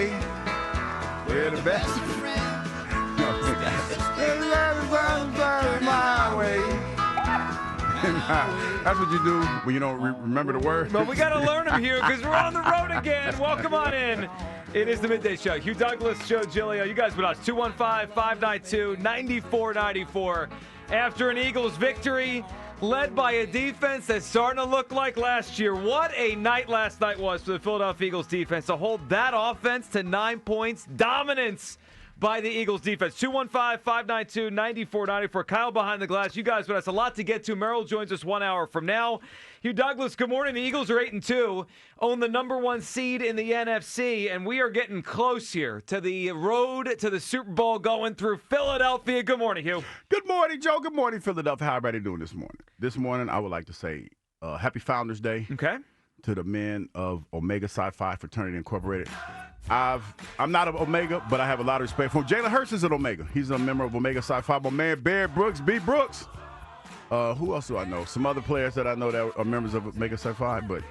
way. We're the best. My way. That's what you do when you don't remember the word. But we got to learn them, Hugh, because we're on the road again. Welcome on in. It is the Midday Show. Hugh Douglas, Joe Giglio. You guys with us. 215-592-9494. After an Eagles victory, led by a defense that's starting to look like last year. What a night last night was for the Philadelphia Eagles defense to hold that offense to 9 points. Dominance by the Eagles defense. 215-592-9494. Kyle behind the glass. You guys with us. A lot to get to. Merrill joins us 1 hour from now. Hugh Douglas, good morning. The Eagles are 8-2, own the number one seed in the NFC, and we are getting close here to the road to the Super Bowl going through Philadelphia. Good morning, Hugh. Good morning, Joe. Good morning, Philadelphia. How everybody doing this morning? This morning, I would like to say Happy Founders Day. Okay. To the men of Omega Psi Phi Fraternity Incorporated. I'm not an Omega, but I have a lot of respect for him. Jalen Hurts is an Omega. He's a member of Omega Psi Phi. My man, Bear Brooks, B. Brooks. Who else do I know? Some other players that I know that are members of Omega Psi Phi, but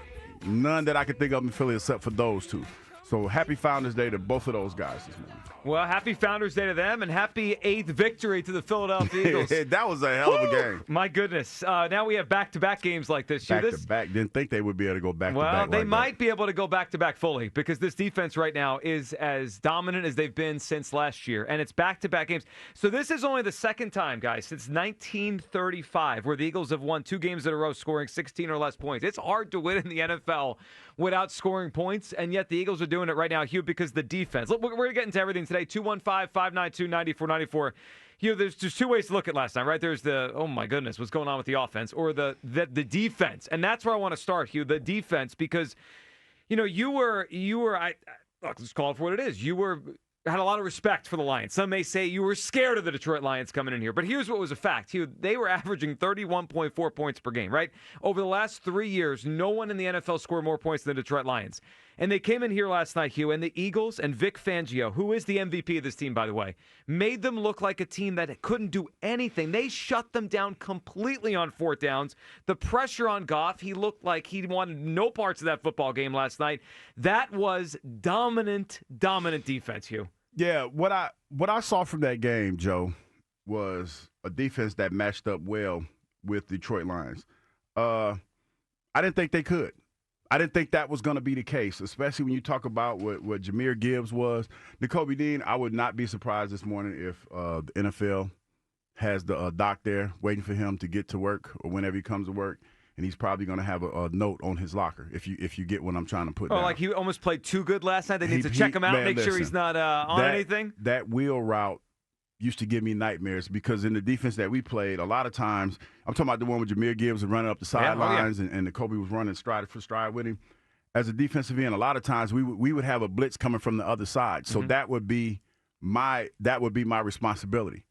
none that I can think of in Philly except for those two. So happy Founders Day to both of those guys this morning. Well, happy Founders Day to them, and happy 8th victory to the Philadelphia Eagles. That was a hell of a game. My goodness. Now we have back-to-back games like this. Back-to-back. Didn't think they would be able to go back-to-back. Well, they might be able to go back-to-back fully because this defense right now is as dominant as they've been since last year, and it's back-to-back games. So this is only the second time, guys, since 1935 where the Eagles have won 2 games in a row scoring 16 or less points. It's hard to win in the NFL without scoring points, and yet the Eagles are doing it right now, Hugh, because the defense. Look, we're going to get into everything today. 215-592-9494. Hugh, there's just 2 ways to look at last night, right? There's the, oh my goodness, what's going on with the offense, or the defense. And that's where I want to start, Hugh, the defense, because, you know, you were, let's call it for what it is. Had a lot of respect for the Lions. Some may say you were scared of the Detroit Lions coming in here. But here's what was a fact. They were averaging 31.4 points per game, right? Over the last 3 years, no one in the NFL scored more points than the Detroit Lions. And they came in here last night, Hugh, and the Eagles and Vic Fangio, who is the MVP of this team, by the way, made them look like a team that couldn't do anything. They shut them down completely on 4th downs. The pressure on Goff, he looked like he wanted no parts of that football game last night. That was dominant defense, Hugh. Yeah, what I saw from that game, Joe, was a defense that matched up well with Detroit Lions. I didn't think they could. I didn't think that was going to be the case, especially when you talk about what Jahmyr Gibbs was. Nakobe Dean, I would not be surprised this morning if the NFL has the doc there waiting for him to get to work or whenever he comes to work. And he's probably going to have a note on his locker if you get what I'm trying to put down. Oh, like he almost played too good last night? They need to check him out, make sure he's not on anything? That wheel route used to give me nightmares because in the defense that we played, a lot of times, I'm talking about the one with Jahmyr Gibbs and running up the sidelines and Nakobe was running stride for stride with him. As a defensive end, a lot of times we would have a blitz coming from the other side. So that would be my responsibility.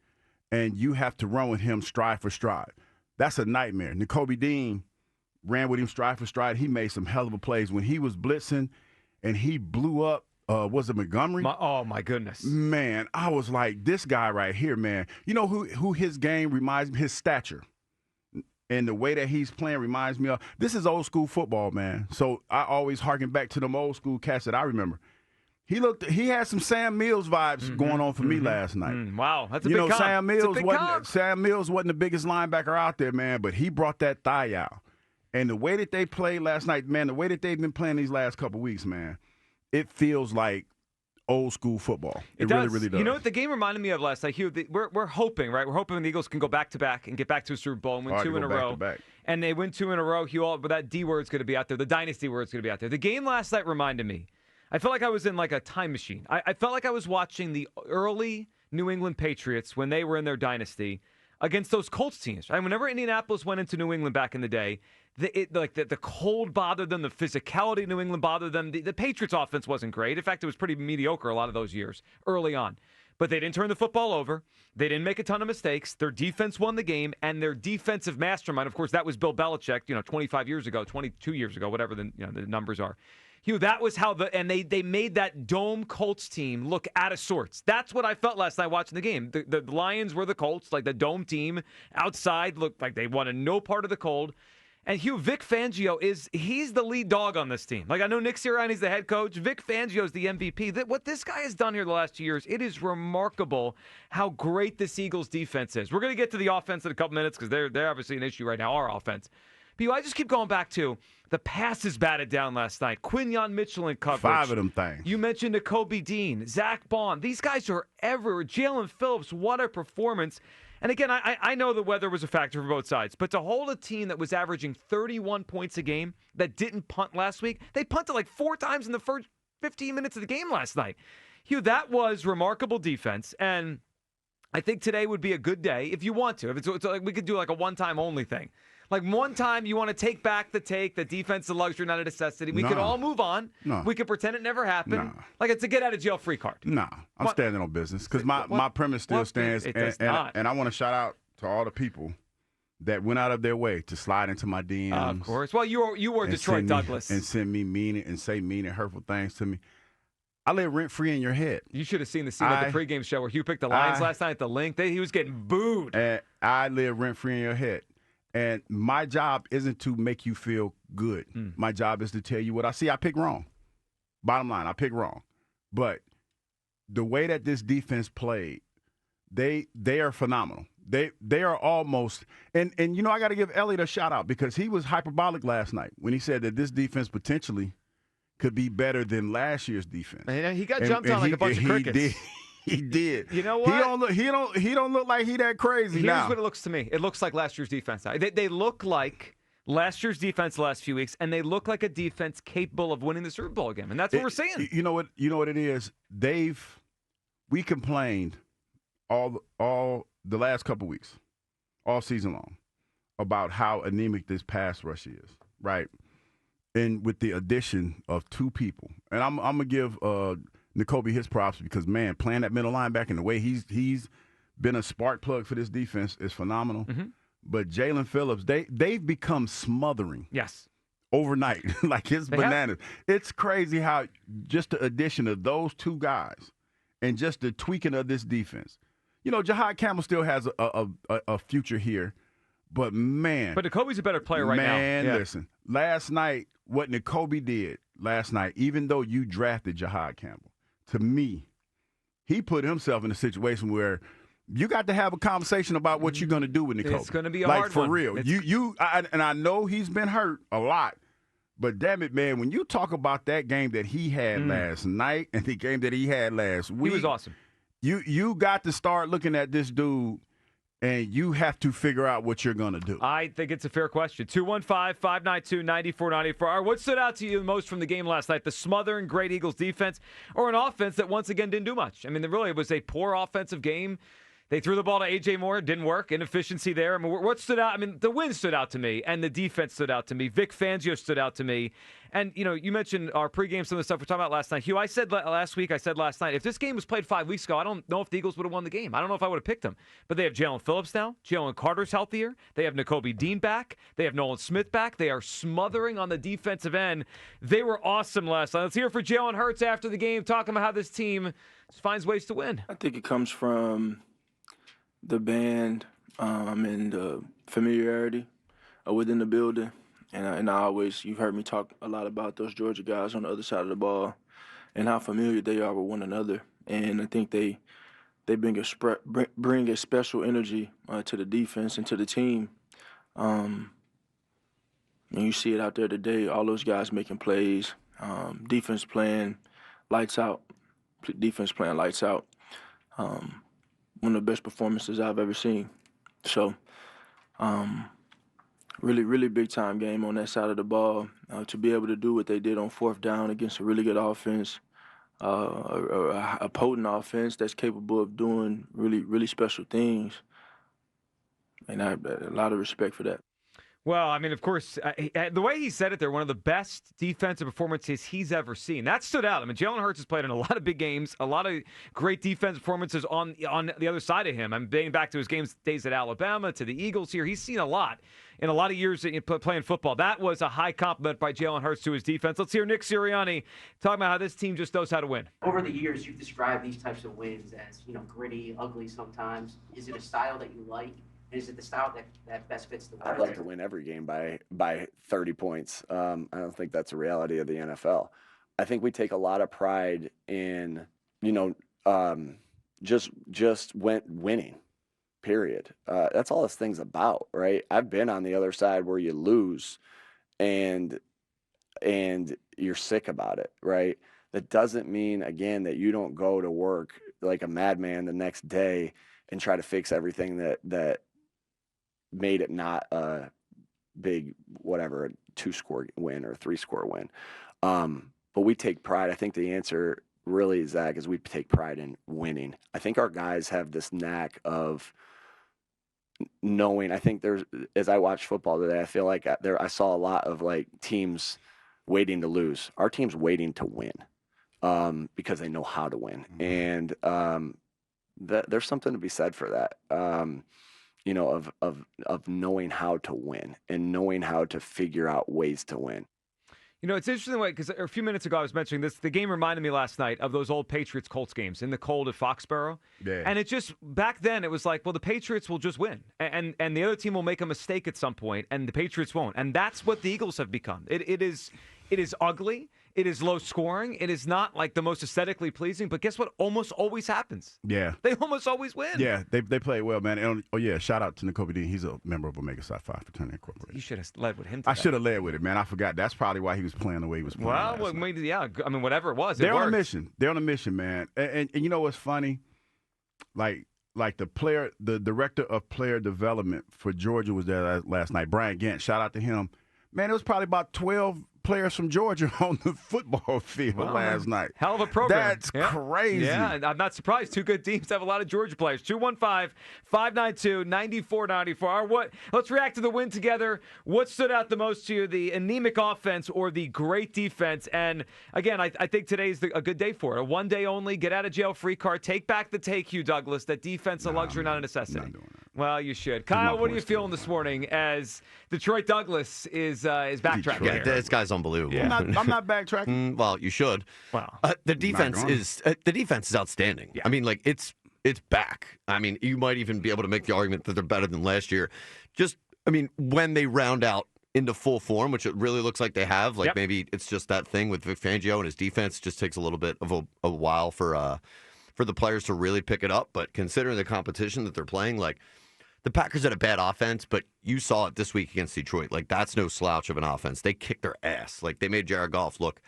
And you have to run with him stride for stride. That's a nightmare. Nakobe Dean ran with him stride for stride. He made some hell of a plays. When he was blitzing and he blew up, was it Montgomery? Oh, my goodness. Man, I was like, this guy right here, man. You know who his game reminds me? His stature. And the way that he's playing reminds me of. This is old school football, man. So I always harken back to them old school cats that I remember. He had some Sam Mills vibes going on for me last night. Wow, that's a big comp. Sam Mills wasn't the biggest linebacker out there, man, but he brought that thigh out. And the way that they played last night, man, the way that they've been playing these last couple weeks, man, it feels like old school football. It really, really does. You know what the game reminded me of last night, Hugh? We're hoping, right? We're hoping the Eagles can go back-to-back and get back to a Super Bowl and win 2 in a row. And they win 2 in a row, Hugh, but that D word's going to be out there. The dynasty word's going to be out there. The game last night reminded me. I felt like I was in like a time machine. I felt like I was watching the early New England Patriots when they were in their dynasty against those Colts teams. Right? Whenever Indianapolis went into New England back in the day, the cold bothered them, the physicality of New England bothered them. The Patriots' offense wasn't great. In fact, it was pretty mediocre a lot of those years early on. But they didn't turn the football over. They didn't make a ton of mistakes. Their defense won the game, and their defensive mastermind, of course, that was Bill Belichick, 25 years ago, 22 years ago, whatever the numbers are. Hugh, that was how they made that dome Colts team look out of sorts. That's what I felt last night watching the game. The Lions were the Colts, like the dome team outside looked like they wanted no part of the cold. And Hugh, Vic Fangio he's the lead dog on this team. Like, I know Nick Sirianni's the head coach. Vic Fangio's the MVP. What this guy has done here the last 2 years, it is remarkable how great this Eagles defense is. We're going to get to the offense in a couple minutes because they're obviously an issue right now, our offense. But I just keep going back to the passes batted down last night. Quinyon Mitchell in coverage. 5 of them things. You mentioned Nakobe Dean, Zach Bond. These guys are everywhere. Jalen Phillips, what a performance. And again, I know the weather was a factor for both sides, but to hold a team that was averaging 31 points a game that didn't punt last week, they punted like 4 times in the first 15 minutes of the game last night. Hugh, that was remarkable defense, and I think today would be a good day if you want to. If it's like we could do like a one-time only thing. Like one time you want to take back the defense is a luxury, not a necessity. We could all move on. No. We could pretend it never happened. No. Like it's a get-out-of-jail-free card. No, I'm standing on business because my premise still stands. It does not. And I want to shout out to all the people that went out of their way to slide into my DMs. Of course. Well, you were Detroit Douglas. And send me mean and say mean and hurtful things to me. I live rent-free in your head. You should have seen the scene at the pregame show where Hugh picked the Lions last night at the link. He was getting booed. And I live rent-free in your head. And my job isn't to make you feel good. My job is to tell you what I see. I pick wrong. Bottom line, I pick wrong. But the way that this defense played, they are phenomenal. They are almost and you know, I got to give Elliott a shout out because he was hyperbolic last night when he said that this defense potentially could be better than last year's defense. And he got jumped on like a bunch of crickets. He did. You know what? He don't look like he that crazy now. Here's what it looks to me. It looks like last year's defense. They look like last year's defense the last few weeks, and they look like a defense capable of winning the Super Bowl game. And that's what we're seeing. You know what it is? We complained all the last couple weeks, all season long, about how anemic this pass rush is, right? And with the addition of 2 people. And I'm gonna give Nakobe his props because, man, playing that middle linebacker and the way he's been a spark plug for this defense is phenomenal. Mm-hmm. But Jalen Phillips, they've become smothering. Yes. Overnight. Like it's bananas. It's crazy how just the addition of those 2 guys and just the tweaking of this defense. You know, Jahad Campbell still has a future here. But, man. But Nakobe's a better player right now. Man, listen. Last night, what Nakobe did last night, even though you drafted Jahad Campbell, to me, he put himself in a situation where you got to have a conversation about what you're going to do with Nakobe. It's going to be a hard one. Like, for real. And I know he's been hurt a lot, but damn it, man, when you talk about that game that he had last night and the game that he had last week. He was awesome. You got to start looking at this dude, and you have to figure out what you're going to do. I think it's a fair question. 215-592-9494. All right, what stood out to you the most from the game last night? The smothering great Eagles defense or an offense that once again didn't do much? I mean, it was a poor offensive game. They threw the ball to A.J. Moore. It didn't work. Inefficiency there. I mean, what stood out? I mean, the win stood out to me, and the defense stood out to me. Vic Fangio stood out to me. And, you know, you mentioned our pregame, some of the stuff we're talking about last night. Hugh, I said last night, if this game was played 5 weeks ago, I don't know if the Eagles would have won the game. I don't know if I would have picked them. But they have Jalen Phillips now. Jalen Carter's healthier. They have Nakobe Dean back. They have Nolan Smith back. They are smothering on the defensive end. They were awesome last night. Let's hear for Jalen Hurts after the game, talking about how this team finds ways to win. I think it comes from the band and the familiarity within the building. And I always, you've heard me talk a lot about those Georgia guys on the other side of the ball and how familiar they are with one another. And I think they bring a special energy to the defense and to the team. And you see it out there today, all those guys making plays, defense playing lights out. One of the best performances I've ever seen. So, really, really big time game on that side of the ball. To be able to do what they did on 4th down against a really good offense, a potent offense that's capable of doing really, really special things. And I have a lot of respect for that. Well, I mean, of course, the way he said it there, one of the best defensive performances he's ever seen. That stood out. I mean, Jalen Hurts has played in a lot of big games, a lot of great defensive performances on the other side of him. I'm dating back to his days at Alabama, to the Eagles here. He's seen a lot in a lot of years playing football. That was a high compliment by Jalen Hurts to his defense. Let's hear Nick Sirianni talking about how this team just knows how to win. Over the years, you've described these types of wins as, gritty, ugly sometimes. Is it a style that you like? Is it the style that best fits the way? I'd like to win every game by 30 points. I don't think that's a reality of the NFL. I think we take a lot of pride in, just winning, period. That's all this thing's about, right? I've been on the other side where you lose and you're sick about it, right? That doesn't mean, again, that you don't go to work like a madman the next day and try to fix everything that made it not a big, whatever, a 2-score win or a 3-score win. But we take pride. I think the answer really, Zach, is we take pride in winning. I think our guys have this knack of knowing. I think as I watch football today, I feel like I saw a lot of like teams waiting to lose. Our team's waiting to win because they know how to win. And there's something to be said for that. Of knowing how to win and knowing how to figure out ways to win. It's interesting because a few minutes ago I was mentioning this. The game reminded me last night of those old Patriots-Colts games in the cold at Foxborough. Yeah. And it just, back then, it was like, well, the Patriots will just win. And the other team will make a mistake at some point, and the Patriots won't. And that's what the Eagles have become. It is ugly. It is low scoring. It is not like the most aesthetically pleasing. But guess what? Almost always happens. Yeah. They almost always win. Yeah, they play well, man. And, shout out to Nicobe Dean. He's a member of Omega Psi Phi Fraternity Incorporated. You should have led with him. I should have led with it, man. I forgot. That's probably why he was playing the way he was playing. Well, maybe, yeah. I mean, whatever it was, they're on a mission. They're on a mission, man. And you know what's funny? Like the director of player development for Georgia was there last night. Brian Gant. Shout out to him. Man, it was probably about 12 players from Georgia on the football field last night. Hell of a program. That's crazy. Yeah, and I'm not surprised. Two good teams have a lot of Georgia players. 215-592-9494. Let's react to the win together. What stood out the most to you, the anemic offense or the great defense? And, again, I think today's a good day for it. A one-day only, get-out-of-jail-free card. Take back the take, Hugh Douglas. That defense, a luxury, not a necessity. Not doing that. Well, you should. Kyle, what are you feeling this morning as Detroit Douglas is backtracking? Yeah, this guy's unbelievable. Yeah. I'm not backtracking. Well, you should. Wow. The defense is outstanding. Yeah. I mean, like it's back. I mean, you might even be able to make the argument that they're better than last year. When they round out into full form, which it really looks like they have, maybe it's just that thing with Vic Fangio and his defense just takes a little bit of a while for the players to really pick it up. But considering the competition that they're playing, like the Packers had a bad offense, but you saw it this week against Detroit. Like, that's no slouch of an offense. They kicked their ass. Like, they made Jared Goff look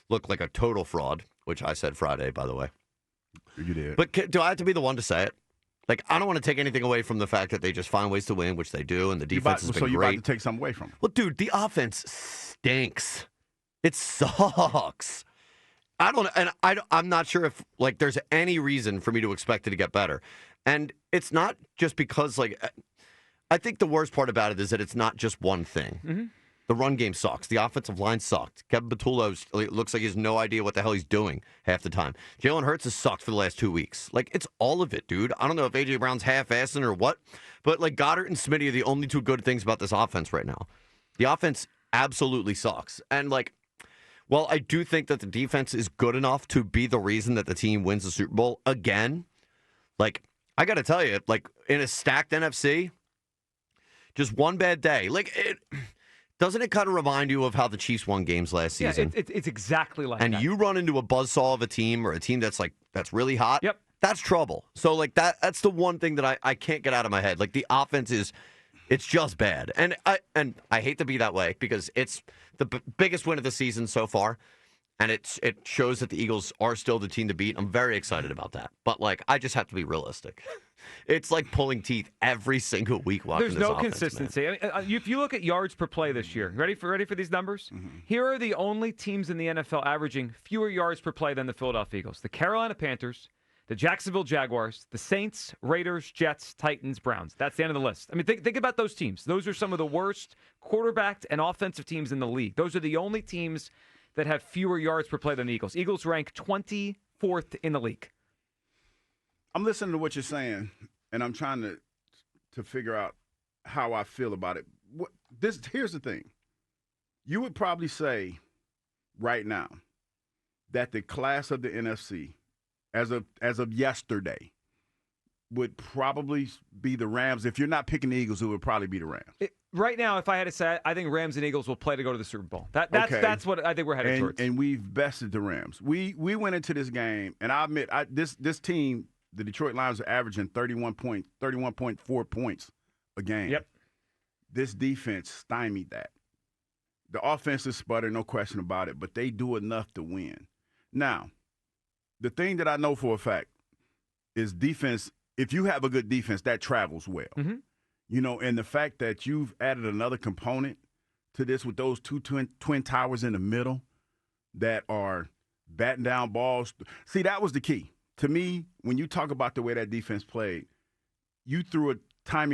like a total fraud, which I said Friday, by the way. You did. But do I have to be the one to say it? Like, I don't want to take anything away from the fact that they just find ways to win, which they do, and the defense has been great. So you're about to take something away from them? Well, dude, the offense stinks. It sucks. I'm not sure if, like, there's any reason for me to expect it to get better. And it's not just because, like, I think the worst part about it is that it's not just one thing. Mm-hmm. The run game sucks. The offensive line sucked. Kevin Patullo looks like he has no idea what the hell he's doing half the time. Jalen Hurts has sucked for the last 2 weeks. Like, it's all of it, dude. I don't know if A.J. Brown's half-assing or what, but, like, Goddard and Smitty are the only two good things about this offense right now. The offense absolutely sucks. And, like, well, I do think that the defense is good enough to be the reason that the team wins the Super Bowl again. Like, I got to tell you, like, in a stacked NFC, just one bad day. Like, doesn't it kind of remind you of how the Chiefs won games last season? Yeah, it's exactly like and that. And you run into a buzzsaw of a team or a team that's really hot. Yep. That's trouble. So, like, that's the one thing that I can't get out of my head. Like, the offense it's just bad. And I hate to be that way because it's the biggest win of the season so far. And it shows that the Eagles are still the team to beat. I'm very excited about that. But, like, I just have to be realistic. It's like pulling teeth every single week watching There's this no offense, consistency. man. I mean, if you look at yards per play this year, ready for these numbers? Mm-hmm. Here are the only teams in the NFL averaging fewer yards per play than the Philadelphia Eagles. The Carolina Panthers, the Jacksonville Jaguars, the Saints, Raiders, Jets, Titans, Browns. That's the end of the list. I mean, think about those teams. Those are some of the worst quarterbacked and offensive teams in the league. Those are the only teams that have fewer yards per play than the Eagles. Eagles rank 24th in the league. I'm listening to what you're saying, and I'm trying to figure out how I feel about it. Here's the thing. You would probably say right now that the class of the NFC, as of yesterday, would probably be the Rams. If you're not picking the Eagles, it would probably be the Rams. Right now, if I had to say, I think Rams and Eagles will play to go to the Super Bowl. That's what I think we're headed towards. And we've bested the Rams. We went into this game, and I admit, this team, the Detroit Lions, are averaging 31.4 points a game. Yep. This defense stymied that. The offense is sputtering, no question about it, but they do enough to win. Now, the thing that I know for a fact is defense. If you have a good defense, that travels well. Mm-hmm. You know, and the fact that you've added another component to this with those two twin towers in the middle that are batting down balls. See, that was the key. To me, when you talk about the way that defense played, you threw a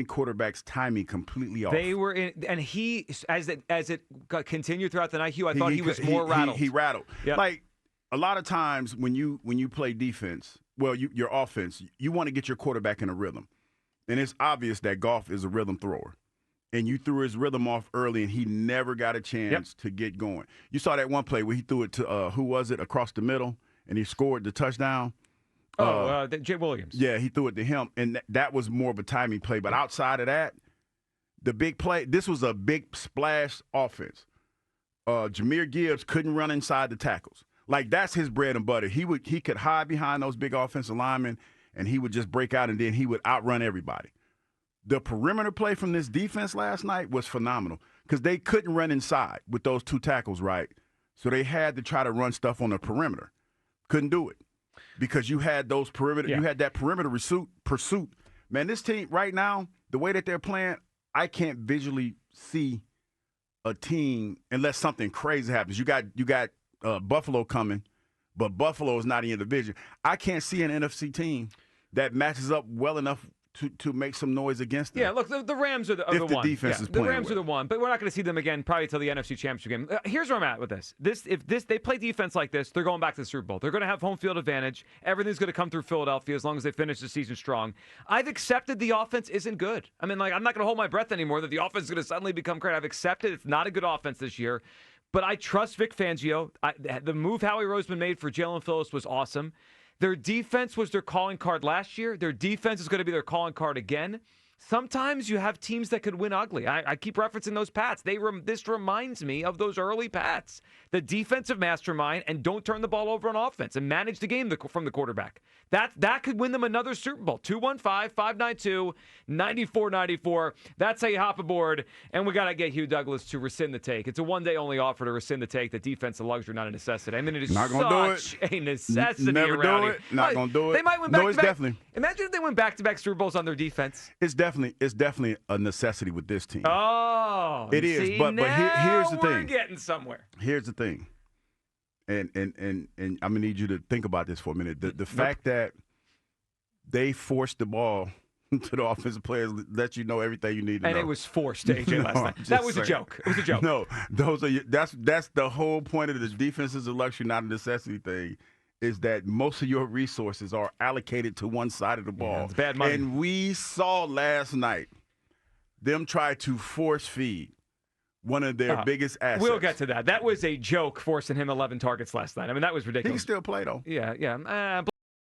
quarterback's timing completely off. They were in, and he, as it continued throughout the night, Hugh, I thought he was more rattled. He rattled. Yep. Like, a lot of times when you play defense, your offense, you want to get your quarterback in a rhythm. And it's obvious that Goff is a rhythm thrower. And you threw his rhythm off early, and he never got a chance to get going. You saw that one play where he threw it to, who was it, across the middle, and he scored the touchdown. Jay Williams. Yeah, he threw it to him, and that was more of a timing play. But outside of that, the big play, this was a big splash offense. Jahmyr Gibbs couldn't run inside the tackles. Like, that's his bread and butter. He could hide behind those big offensive linemen, and he would just break out, and then he would outrun everybody. The perimeter play from this defense last night was phenomenal because they couldn't run inside with those two tackles, right? So they had to try to run stuff on the perimeter. Couldn't do it because you had those perimeter. You had that perimeter pursuit. Man, this team right now, the way that they're playing, I can't visually see a team unless something crazy happens. You got Buffalo coming, but Buffalo is not in your division. I can't see an NFC team that matches up well enough to make some noise against them. Yeah, look, the Rams are the one. Defense is playing the Rams well. are the one, but we're not going to see them again probably until the NFC Championship game. Here's where I'm at with this. If they play defense like this, they're going back to the Super Bowl. They're going to have home field advantage. Everything's going to come through Philadelphia as long as they finish the season strong. I've accepted the offense isn't good. I mean, like, I'm not going to hold my breath anymore that the offense is going to suddenly become great. I've accepted it's not a good offense this year. But I trust Vic Fangio. The move Howie Roseman made for Jalen Phillips was awesome. Their defense was their calling card last year. Their defense is going to be their calling card again. Sometimes you have teams that could win ugly. I keep referencing those Pats. This reminds me of those early Pats. The defensive mastermind, and don't turn the ball over on offense and manage the game from the quarterback. That could win them another Super Bowl. 215-592-9494. That's how you hop aboard. And we got to get Hugh Douglas to rescind the take. It's a one-day only offer to rescind the take. The defensive luxury, not a necessity. I mean, it is not gonna such a necessity Never around do here. it. Not going to do it. They might win back-to-back. No, it's definitely. Imagine if they went back-to-back Super Bowls on their defense. It's definitely a necessity with this team. Oh, it is. See, but here's the thing. We're getting somewhere. Here's the thing, and I'm gonna need you to think about this for a minute. The fact that they forced the ball to the offensive players lets you know everything you need to know. And it was forced to AJ last night. That was a joke. It was a joke. No, that's the whole point of the defense is a luxury, not a necessity thing. Is that most of your resources are allocated to one side of the ball. It's bad money. And we saw last night them try to force feed one of their biggest assets. We'll get to that. That was a joke, forcing him 11 targets last night. I mean, that was ridiculous. He can still play, though. Yeah.